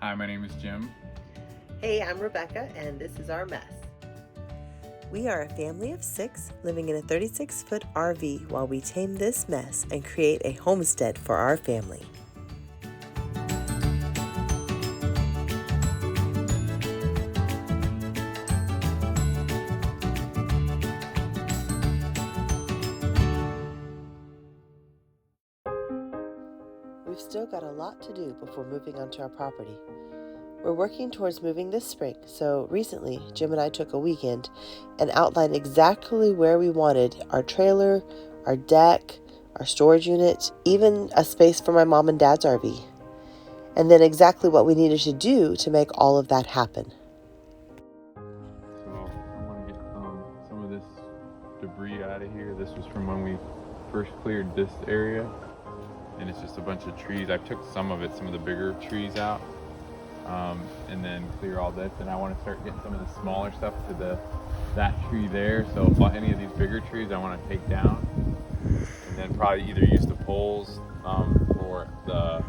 Hi, my name is Jim. Hey, I'm Rebecca, and this is our mess. We are a family of 6 living in a 36-foot RV while we tame this mess and create a homestead for our family. We've still got a lot to do before moving onto our property. We're working towards moving this spring, so recently Jim and I took a weekend and outlined exactly where we wanted our trailer, our deck, our storage unit, even a space for my mom and dad's RV, and then exactly what we needed to do to make all of that happen. So I want to get some of this debris out of here. This was from when we first cleared this area, and it's just a bunch of trees. I took some of the bigger trees out, and then clear all this. And I want to start getting some of the smaller stuff to that tree there. So if any of these bigger trees I want to take down, and then probably either use the poles for a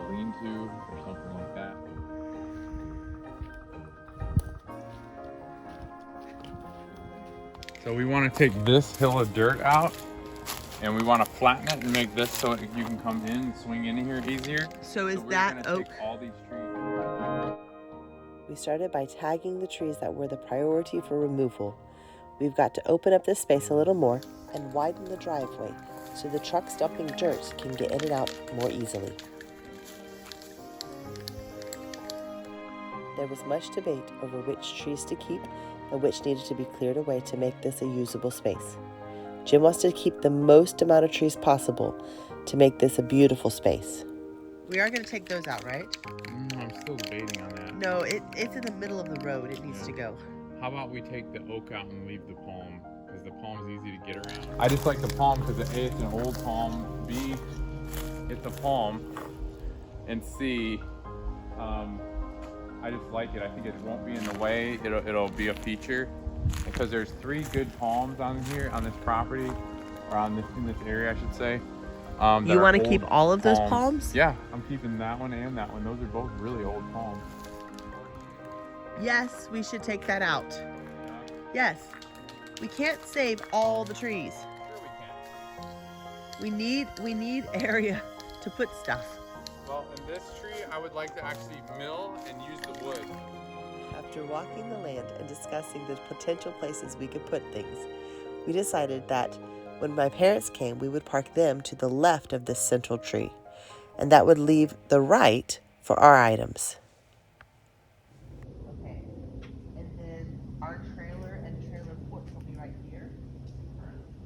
lean-to or something like that. So we want to take this hill of dirt out, and we want to flatten it and make this so you can come in and swing in here easier. So we're that gonna oak? take all these trees. We started by tagging the trees that were the priority for removal. We've got to open up this space a little more and widen the driveway so the trucks dumping dirt can get in and out more easily. There was much debate over which trees to keep and which needed to be cleared away to make this a usable space. Jim wants to keep the most amount of trees possible to make this a beautiful space. We are going to take those out, right? I'm still debating on that. No, it's in the middle of the road. It needs to go. How about we take the oak out and leave the palm? Because the palm is easy to get around. I just like the palm because A, it's an old palm, B, it's a palm, and C, I just like it. I think it won't be in the way. It'll be a feature because there's 3 good palms on here on this property, or in this area, I should say. You want to keep all of those palms? Yeah, I'm keeping that one and that one. Those are both really old palms. Yes, we should take that out. Yes. We can't save all the trees. Sure we can. We need area to put stuff. Well, in this tree, I would like to actually mill and use the wood. After walking the land and discussing the potential places we could put things, we decided that when my parents came, we would park them to the left of this central tree, and that would leave the right for our items. Okay, and then our trailer and trailer porch will be right here.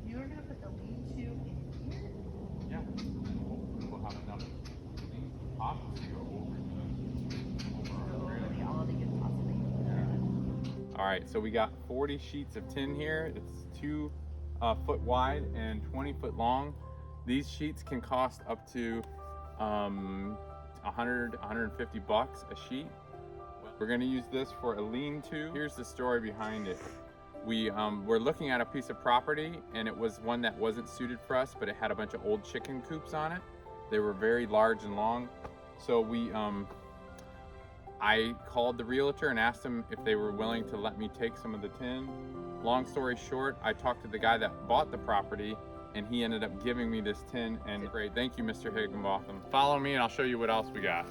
You were going to put the lean-to in here? Yeah. We'll have enough possibly go over the awning. All right, so we got 40 sheets of tin here. It's 2 foot wide and 20 foot long. These sheets can cost up to $100, $150 a sheet. We're gonna use this for a lean-to. Here's the story behind it. We were looking at a piece of property, and it was one that wasn't suited for us, but it had a bunch of old chicken coops on it. They were very large and long. So I called the realtor and asked him if they were willing to let me take some of the tin. Long story short, I talked to the guy that bought the property, and he ended up giving me this tin. And great, thank you, Mr. Higginbotham. Follow me and I'll show you what else we got.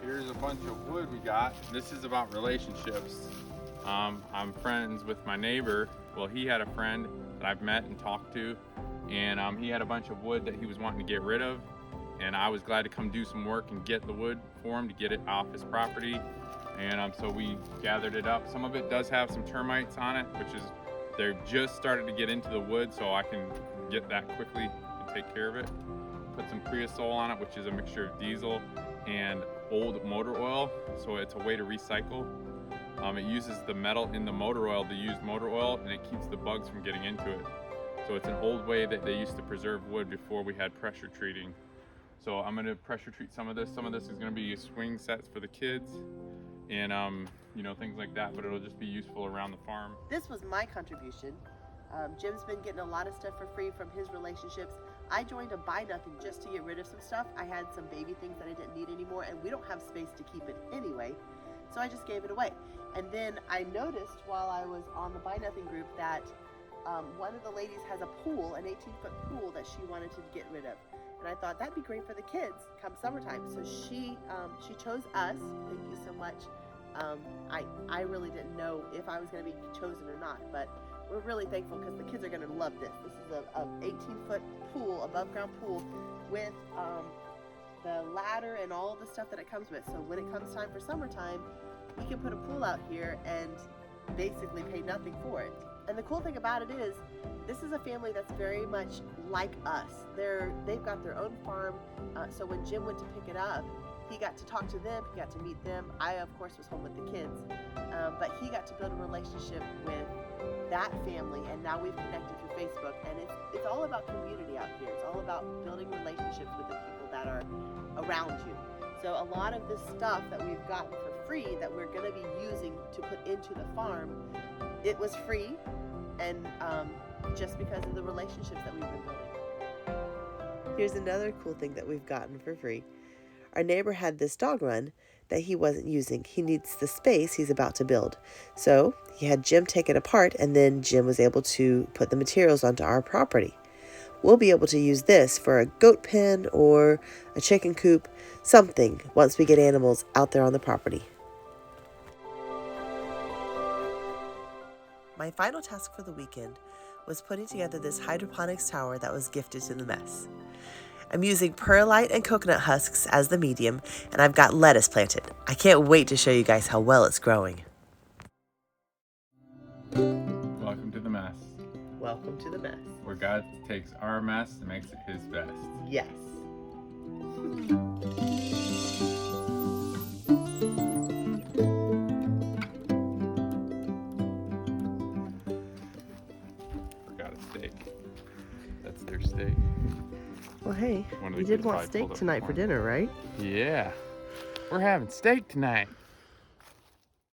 Here's a bunch of wood we got. This is about relationships. I'm friends with my neighbor. Well, he had a friend that I've met and talked to, and he had a bunch of wood that he was wanting to get rid of, and I was glad to come do some work and get the wood for him to get it off his property. And so we gathered it up. Some of it does have some termites on it, which is, they're just started to get into the wood, so I can get that quickly and take care of it. Put some creosote on it, which is a mixture of diesel and old motor oil, so it's a way to recycle. It uses the metal in the motor oil, the used motor oil, and it keeps the bugs from getting into it. So it's an old way that they used to preserve wood before we had pressure treating. So I'm gonna pressure treat some of this. Some of this is gonna be swing sets for the kids, and you know, things like that, but it'll just be useful around the farm. This was my contribution. Jim's been getting a lot of stuff for free from his relationships. I joined a buy nothing just to get rid of some stuff. I had some baby things that I didn't need anymore, and we don't have space to keep it anyway, so I just gave it away. And then I noticed while I was on the buy nothing group that one of the ladies has a pool, an 18-foot pool that she wanted to get rid of. And I thought that'd be great for the kids come summertime. So she chose us. Thank you so much. I really didn't know if I was going to be chosen or not, but we're really thankful because the kids are going to love this. This is a 18-foot pool, above ground pool with the ladder and all the stuff that it comes with. So when it comes time for summertime, we can put a pool out here and basically pay nothing for it. And the cool thing about it is, this is a family that's very much like us. They've got their own farm. So when Jim went to pick it up, he got to talk to them, he got to meet them. I, of course, was home with the kids. But he got to build a relationship with that family, and now we've connected through Facebook. And it's all about community out here. It's all about building relationships with the people that are around you. So a lot of this stuff that we've gotten for free that we're going to be using to put into the farm, it was free, and just because of the relationships that we've been building. Here's another cool thing that we've gotten for free. Our neighbor had this dog run that he wasn't using. He needs the space he's about to build. So he had Jim take it apart, and then Jim was able to put the materials onto our property. We'll be able to use this for a goat pen or a chicken coop, something, once we get animals out there on the property. My final task for the weekend was putting together this hydroponics tower that was gifted to the mess. I'm using perlite and coconut husks as the medium, and I've got lettuce planted. I can't wait to show you guys how well it's growing. Welcome to the mess. Welcome to the mess. Where God takes our mess and makes it his best. Yes. Forgot a steak. That's their steak. Well, hey, One of you the did kids want probably steak pulled up tonight the for corn. dinner, right? Yeah. We're having steak tonight.